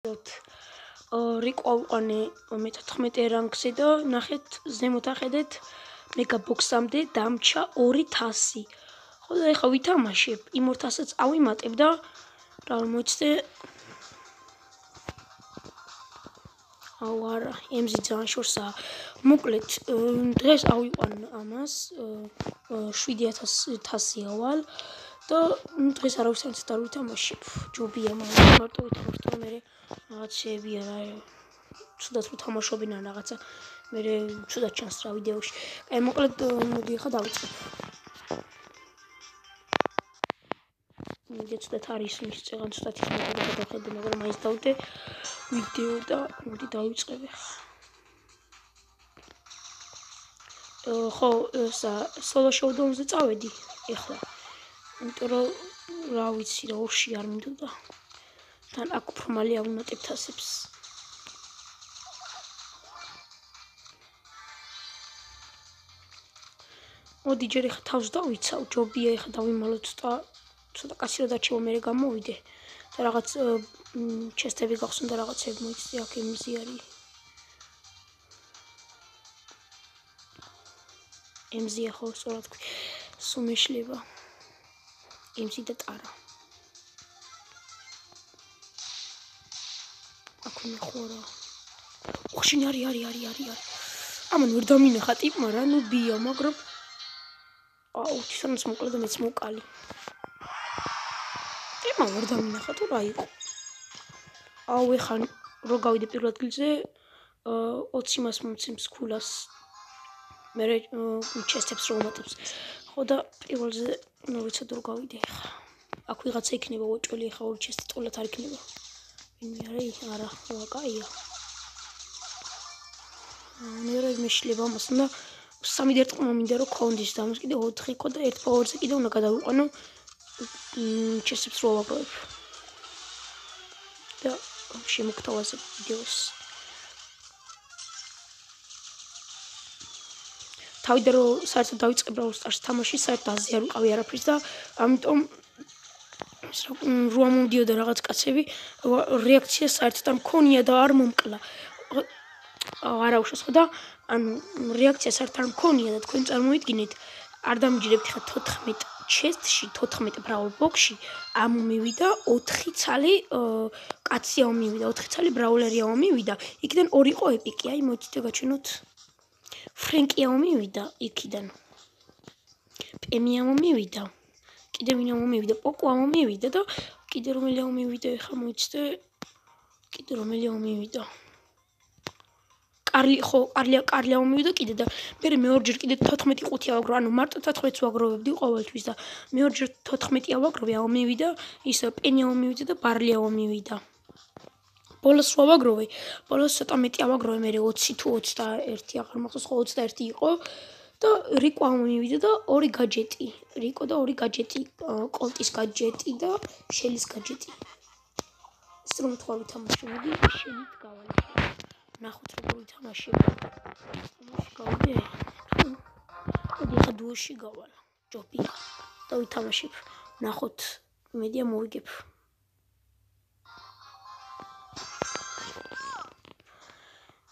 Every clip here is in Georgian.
ვფიქროთ. რიკო ავყანე მე-14 რანგზე და ნახეთ ზემოთ ახედეთ მეგაბოქსამდე დამჩა 200. ხო და ეხლა ვითამაშებ, იმ 200-ს ავიმატებ და რა მოიცდე არა, ემზი ძალიან შორსაა. მოკლედ, დღეს ავიყვან ამას 7000 ავალ და დღეს არავის არ ვითამაშებ. ჯობია მაგრამ მარტო ვითამაშებ, მე რაღაცები არა. ცუდად ვთამაშობინა რაღაცა. მე ცუდად ჩანს რა ვიდეოში. აი მოკლედ მოდი ახლა დავიწყებ. ცუდად არის მის წეგან ცუდად იქნება გადავხედე, მაგრამ მაინც დავდე ვიდეო და მოდი დავიწყებ ახლა. ხო, სოლო შოუდაუნზე წავედი ახლა. იმიტომ რომ რა ვიცი რა ორში არ მინდოდა. თან აქ უფრო მალე ავიმატებ თასებს. მოდი ჯერ ახლა თავს დავიცავ, ჯობია ახლა დავიმალოთ და ცოტა კაცი რა დარჩება მე გამოვიდე და რაღაც ჩესტები გახსოვდა რაღაცები მოიცდი აქ ემზი არის. ემზია ხო სწორად თქვი. სულ მეშლება. ემზი და ტარა. აქ მეხორა. ოხშინ არის. ამან ვერ დამინახა ტიპმა რა, ნუ ბია, მაგრამ აუ, თვითონაც მოკლა და მეც მოკალი. ტიპმა ვერ დამინახა თუ რა იყო. აუ, ეხლა რო გავიდე პირველ ადგილზე 20 მას მომცემს ქულას. მე ჩესტებს რო უმატებს. ხო და პირველზე ნუ ვიცოდ რო გავიდე ახლა. აქ ვიღაცა იქნება უჭველი ახლა ორი ჩესტი ტოლად არ იქნება. ვინმე არა, კაია. მე მეშლება მას და 3 დარტყმა მინდა რომ კონდის და ამას კიდე 4 იყო და 1 პაუერზე კიდე უნდა გადავიყვანო ჩესტებს რო ავაგროვებ. და შემოგთავაზე ვიდეოს. თავიდან რომ საერთოდ დავიწყებ რა სტარს თამაში, საერთოდ აზე არ ვიყავი არაფრის და ამიტომ რო მომდიოდა რაღაც კაცები, რეაქცია საერთოდ არ მქონია და არ მომკლა. არა უშავს ხო და ანუ რეაქცია საერთოდ არ მქონია და თქვენ წარმოიდგინეთ, არ დამიჯერებთ ხა 14 ჩესტში, 14 ბრაულ ბოქსში, ამ მივიდა 4 ცალი კაცი ამივიდა, 4 ცალი ბრაულერი ამივიდა. იქიდან 2 იყო ეპიკი, აი მოიცდე გაჩვენოთ. ფრენკი ამოვიდა იქიდან. პემი ამოვიდა. კიდე ვინ ამოვიდა? პოკო ამოვიდა და კიდე რომელი ამოვიდა ხა მოიცდე? კიდე რომელი ამოვიდა? კარლი ამოვიდა კიდე და მე მეორჯერ კიდე 14 ყუთი ავაგრო, ანუ მარტო 14-ს ვაგროვებდი ყოველთვის და მეორჯერ 14 ავაგროვე ამოვიდა, ის პენი ამოვიდა და ბარლი ამოვიდა. ბოლოს ვავაგროვე, ბოლოს ცოტა მეტი ავაგროვე, მე 20 თუ 21 აღარ მახსოვს, ხო 21 იყო და რიკო ამოვიდა და 2 გაჯეტი. რიკო და 2 გაჯეტი, კოლტის გაჯეტი და შელის გაჯეტი. ეს რომ თქვა ვითამაშე, მოდი შენით გავალ. ნახოთ როგორ ვითამაშე. თამაში გავიდე. მოდი ხა დუოში გავალ. ჯობია. და ვითამაშებ. ნახოთ, მედია მოვიგებ.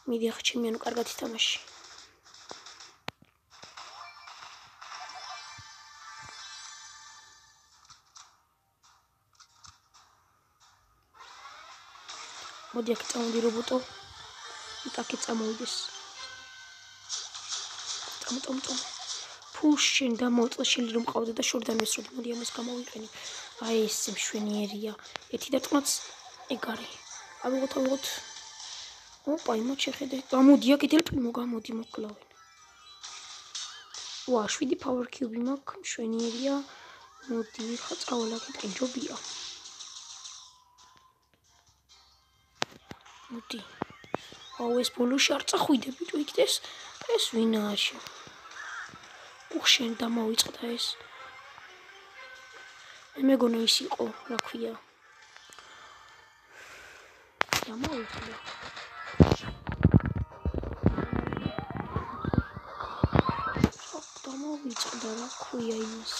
მიდი ახლა ჩემი ანუ კარგად ითამაში. მოდი აქ წამოდი რობოტო. იტაკი წამოვიდეს. წამო. ფუშენ დამოწა შელი რომ ყავდა და შორდან მესროდი. მოდი ამას გამოვიყენებ. აი ეს მშვენიერია. ერთი დარტყმაც ეგ არის. ავიღოთ. ოპა, იმათ შეხედე. გამოდი აქ იდელპრიმო გამოდი მოკლავენ. ვა, 7 power cube მაქვს, მშვენიერია. მოდი, ხა წავალ აქ ჯობია. მოდი. აუ ეს ბოლოში არ წახვიდე ბიჭო იქდეს. ეს ვინაა? უხშენ დამოვიწყდა ეს. მე მეგონა ის იყო, რა ქვია. დამოვიწყდა. დამოვიწყდა რა ქვია იმას.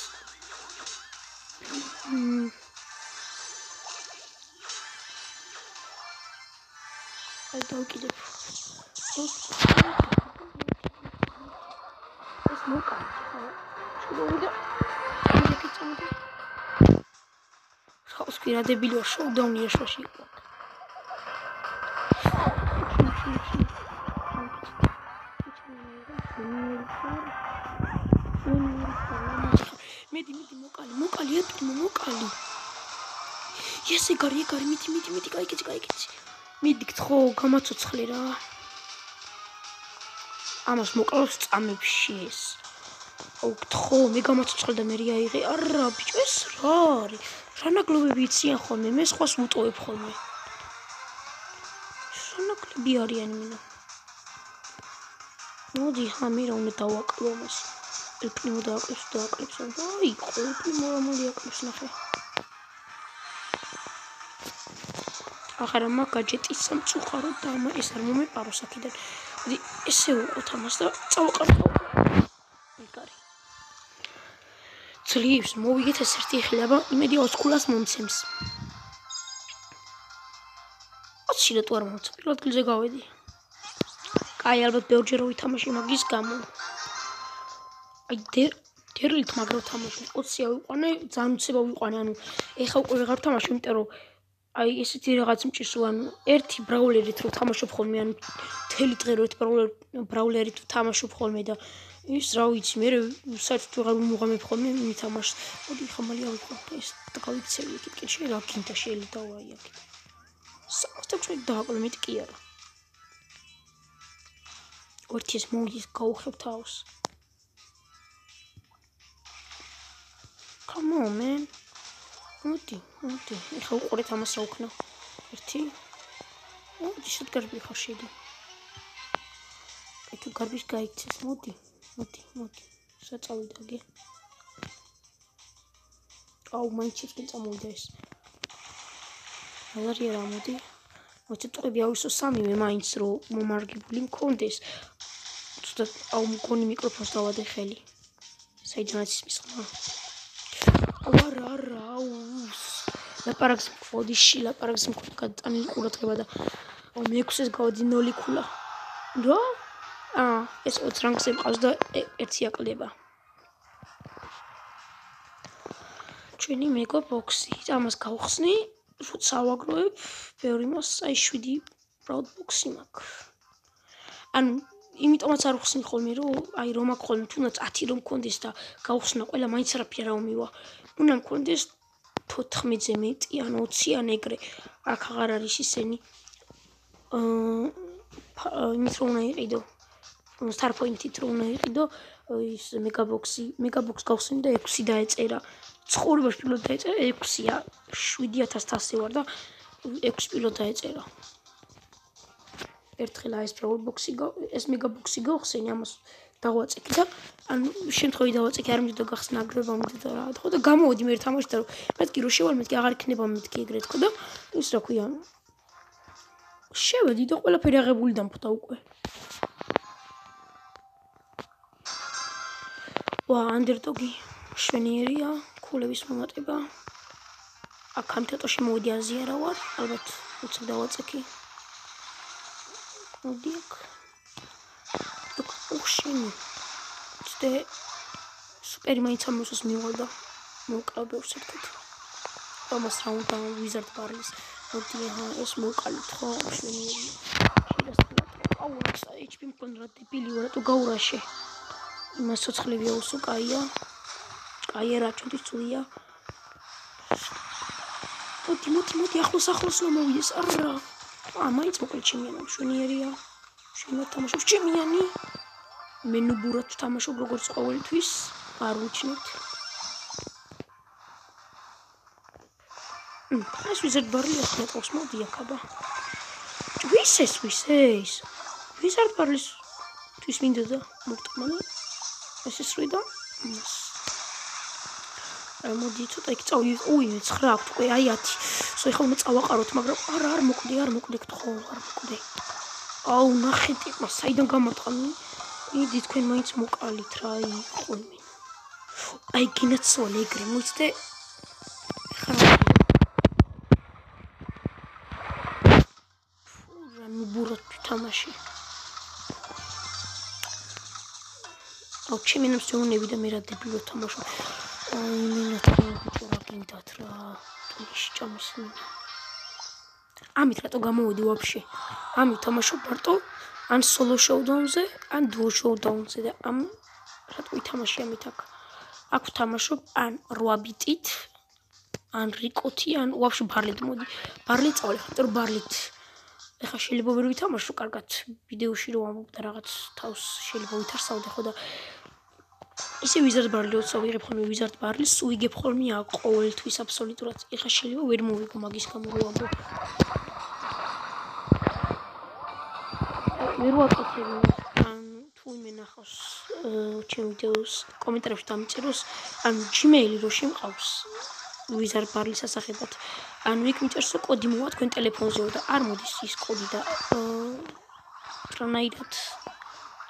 აი დავკიდებ. ეს მოკალი ხო? შეგოვიდა. იქით წამოდი. ხავს კი რა დებილია შოუდაუნი ეშოში იყო. მედი მოკალი ეტყიმო მოკალი. ესე გარი მიდი კაიკიცი. მიდიქთ ხო გამაცოცხლე რა. ამას მოკლავს წამებში ეს. აუ გთხო მე გამაცოცხლე და მე აიღე. არა ბიჭო ეს რა არის? რა ნაგლობები იციან ხოლმე? მე სხვას ვუტოვებ ხოლმე. რა ნაგლები არიან მინა? მოდი ხამი რა უნდა დავაკლო მას. ელპნიმო დააკლებს. აი ყოლპნიმო რა მოიაკლებს ნახე. ახლა მაგ გაჯეტის სამწუხარო და ეს არ მომეპაროს აქედან. მოდი ესე უყოთ ამას და წავაყარდო. ეგარი. ძლივს მოვიგეთ ეს ერთი ხილება, იმედი 20 ქულას მომცემს. 20 თუ არ მომცემ, პირველ ადგილზე გავედი. კაი, ალბათ ბევრჯერ ვითამაშე მაგის გამო. აი დერლით მაგრამ თამაში 20-ია ვიყვანე, ძალიან უცება ვიყვანე, ანუ ეხა უკვე ვეღარ ვთამაშე, იმიტომ რომ აი ესეთი რაღაც მჭირს ანუ ერთი ბრაულერით რო თამაშობ ხოლმე ანუ მთელი დღე რო ერთ ბრაულერით თამაშობ ხოლმე და ის რა ვიცი მე საერთოდ ვეღარ ვიმოღამებ ხოლმე მითამაშს. მოდი ხამალი ავიღო ეს და გავიქცევი იქით კი შეიძლება გინდა შეიძლება აი აქ. საერთოდ დააკლო მეტი კი არა. ორთი ეს მოვიდეს გავუხებ თავს. Come on man. მოდი. ეხა უყურეთ ამას რა უქნა. ერთი. მოდი შედ გარბი ხარ შედი. აი თუ გარბის გაიქცეს, მოდი. საწავიდა გი. აუ მაინც კი წამოვიდა ეს. აღარია რა მოდი. მოწყვეტები ავისო სამივე მაინც რო მომარგებული მქონდეს. ცუდად აუ მგონი მიკროფონს დავადე ხელი. საიდანაც ის ხმა. არა აუ ლაპარაკს მყოდიში ლაპარაკს მქონდა გადატანილი ყურადღება და მე-6-ს გავდი 0 ქულა. რა? ეს 20 რანგზე მყავს და ერთი აკლდება. ჩვენი მეგო ბოქსი. ამას გავხსნი, როცა ავაგროვებ, ბევრი მას აი 7 ბრაუდ ბოქსი მაქვს. ანუ იმიტომაც არ ვხსნი ხოლმე, რომ აი რომ აქ ხოლმე თუნდაც 10 რომ მქონდეს და გავხსნა ყველა მაინც არაფერი არ მომივა. უნდა მქონდეს 14-ზე მეტი ან 20 ან ეგრე. აქ აღარ არის ისენი. იმით რომ უნდა იყიდო. star point-ით რომ უნდა იყიდო ის მეგაბოქს გავხსნი და 6 დაეწერა. ცხოვრებაში პირველად დაეწერა 6-ია. 7100 ვარ და 6 პირველად დაეწერა. ერთხელ ეს მეგაბოქსი გავხსენი ამას დავაწექი და ანუ შემთხვევით დავაწექი არ მინდოდა გახსნა აგრება მინდოდა რა თქო და გამოვედი მე თამაში და მეთქი რო შევალ მეთქი აღარ იქნება მეთქი ეგრე თქო და ის რა ქვია შევედი და ყველაფერი აღებული დამხვდა უკვე ვა ანდერდოგი შვენიერია ქულების მომატება აქ ამთეთოში მოვედი აზია რა ვარ ალბათ უცებ დავაწექი მოდი აქ უხშენი ცდე სუპერი მაინც ამოსოს მივალდა მოკრავ ბევრს ერთად ამას რა უნდა ვიზარდ ბარლის მოდი ეს მოკალით ხო შვენიერია გაურაშა HP მქონდა რა დებილი ვარ თუ გაურაშე იმას ცოცხლები აუსო კაია რა ჩვენთვის წვია მოდი ახლოს რომ მოვიდეს არა მაინც მოკლედ ჩემიანა შვენიერია შენად თამაშობ ჩემიანი მე ნუბურად თამაშობ როგორც ყოველთვის არ უჩნით ეს ვიზარდ ბარლის მეტყავს მოდი აქაბა ვისეს ვიზარდ ბარლის თვის მინდოდა მოგტყმანა ეს ისრიდა მოდი ცოტა იქ წავი 9 აქვს უკვე აი 10 სო ეხლა უნდა წავაყაროთ მაგრამ არ მოკვდე გთხოვ არ მოკვდე აუ ნახეთ იქ მას საიდან გამარტყამი იდი თქვენ მაინც მოკალით რა იყოლმე აი გინაცვალე ეგრე მოიცდე ხა ნუბურ თამაში. აუ ჩემი ნამსწრუნები და მე რა დებილო თამაშობ. აი მინატრა ბიჭო რა გინდათ რა. ტუში ჭამისმინა. ამით რატო გამოვიდი ვაფშე? ამით თამაშობ მარტო ან სოლო შოუდაუნზე, ან დუო შოუდაუნზე და ამ რატო ვითამაში ამით აქ? აქ ვთამაშობ ან 8 ბიტით, ან რიკოთი, ან ვაფშე ბარლით მოდი. ბარლით წავალი, ხატორ ბარლით. ეხლა შეიძლება ვერ ვითამაშო კარგად ვიდეოში რო ამბობ და რაღაც თავს შეიძლება ვითარსავდე ხო და ისე ვიზარდ ბარლი როცა ვიღებ ხოლმე ვიზარდ ბარლის ვიგებ ხოლმე აქ ყოველთვის აბსოლუტურად ეხლა შეიძლება ვერ მოვიგო მაგის გამო რო ამბობ ვერ ვაკეთებ ან თუ იმე ნახავს ჩემ ვიდეოს კომენტარებში დამიწეროს ან Gmail-ი რო შემყავს ვიზარდ ბარლის ასახებად ან იქ მიწერს რომ კოდი მოვა თქვენ ტელეფონზეო და არ მოდის ის კოდი და რანაირად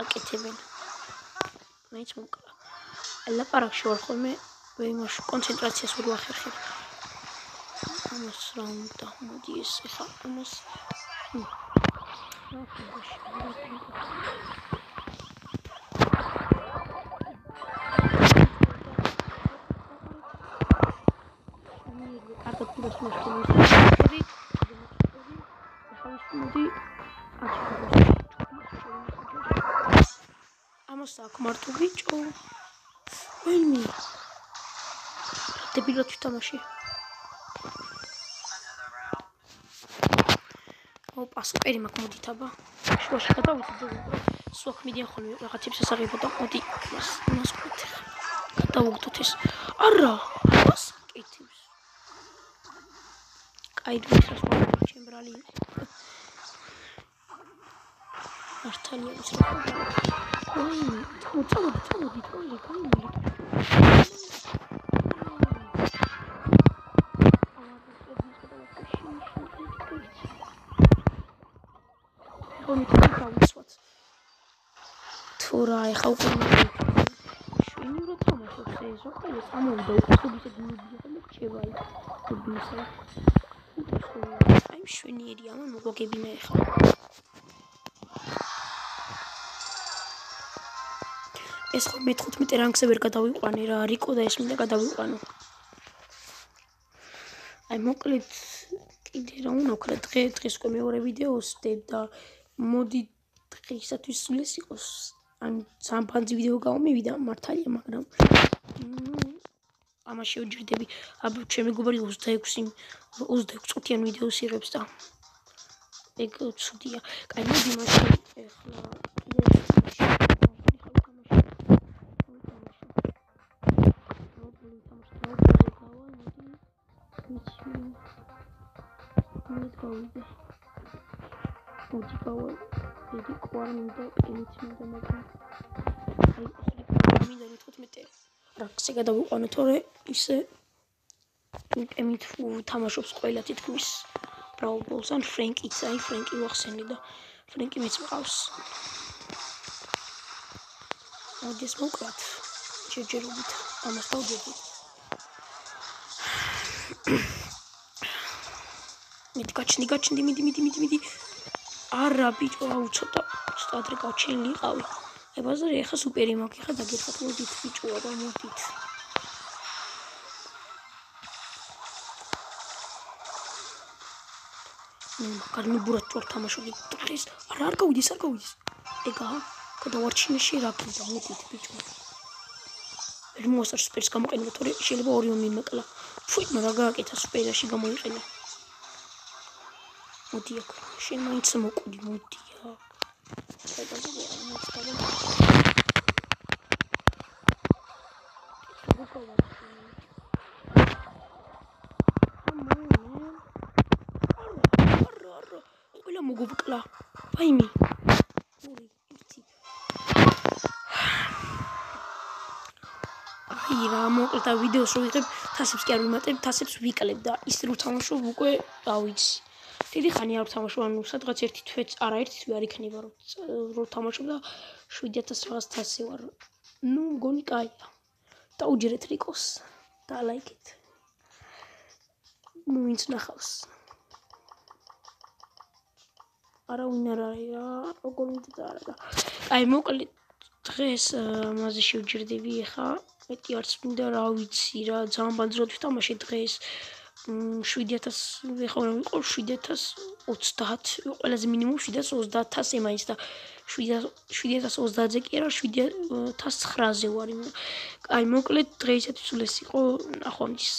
აკეთებენ მაინც მომკლა ლაპარაკში ვარ ხოლმე ვიმაშ კონცენტრაციას ვერ ვახერხებ ამას რა უნდა მოდი ეს ხა ამას კარგად გულს მოსწონს ამას აქვს მარტო ბიჭო ვინმე დებილად ვთამაში ოპა სუპერი მაქვს მოდით აბა შუაში გადავიდე სულ მიდიან ხოლმე რაღაცებს ასაღებო და მოდი მას ვქოთ გადავუგდოთ ეს არა მას კეთებს კაი დროსაც ჩემბრალი მართალია ის რა ვინმე წამოდი თუ რა ეხა უკვე შვენი რო თამაშობს ეს ოქალე წამოვიდა უკვე ხუბისად მიდია და მრჩება იქ ხუბისა აი შვენიერი ამან მოგვაგებინა ეხა ეს ხო მე-15 რანგზე ვერ გადავიყვანე რა რიკო და ეს მინდა გადავიყვანო აი მოკლედ კიდე რა უნდა ვქნა დღეს უკვე მეორე ვიდეოს ვდებ და მოდი დღეისათვის სულ ეს იყოს ან სამფანძი ვიდეო გამომივიდა მართალია მაგრამ ამას შევჯერდები აბა ჩემი მეგობარი 26 წუთიან ვიდეოს იღებს და ეგ ცუდია კაი მოდი მაშინ ეხლა დიდი კვარმინდა პენიც მინდა მაგრამ აი მინდა მე-15 რაგზე გადავიყვანო თორე ისე იმით თამაშობს ყველა თითქმის Brawl Balls ან ფრენკიც აი ფრენკი ვახსენე და ფრენკი მეც მყავს მოდი ეს მოვკლათ ჯერჯერობით ამას დავდები მიდი მიდი არა ბიჭო აუ ცოტა ადრე გავჩენილი იყავი აი ბაზარი ეხა სუპერი მაქვს ეხა დაგერხათ მოდით ბიჭო აბა მოდით მაგარი ბურად ვარ თამაშობდი დღეს არ გავიდეს ეგა გადავარჩინე რა გინდა მოდით ბიჭო ვერ მოასწარ სუპერს გამოყენება თორე შეიძლება ორიონ მიმეკლა ფუი რა გააკეთა სუპერაში გამოიყენა მოდი აქ შენ მაინც მოკვდი მოდი აქ ყველა მოგოვკლა ვაიმე აი რა მოკლედ და ვიდეოს რო ვიღებ თასებს კი არ ვიმატებ თასებს ვიკლებ და ის რო თამაშობ უკვე ავიცი დიდი ხანი არ ვთამაშობ ანუ სადღაც ერთი თვეც არაერთი თვე არ იქნება რო თამაშობ და 7000 რაღაც თასი ვარ ნუ მგონი კაია დაუჯერეთ რიკოს და ლაიქეთ ნუ ვინც ნახავს არავინ არ არის რა, როგორ მიდოდა არა. აი მოკლედ დღეს მასე შევჯერდები ახლა, მეტი არც მინდა რა ვიცი რა, ძალიან ბანძრად ვთამაშე დღეს. 7000 ეხლა რომ იყო 7030, ყველაზე მინიმუმ 7030 ემაინც და 7030-ზე კი არა 7900-ზე ვარ. აი მოკლედ დღეისათვის სულ ეს იყო, ნახვამდის.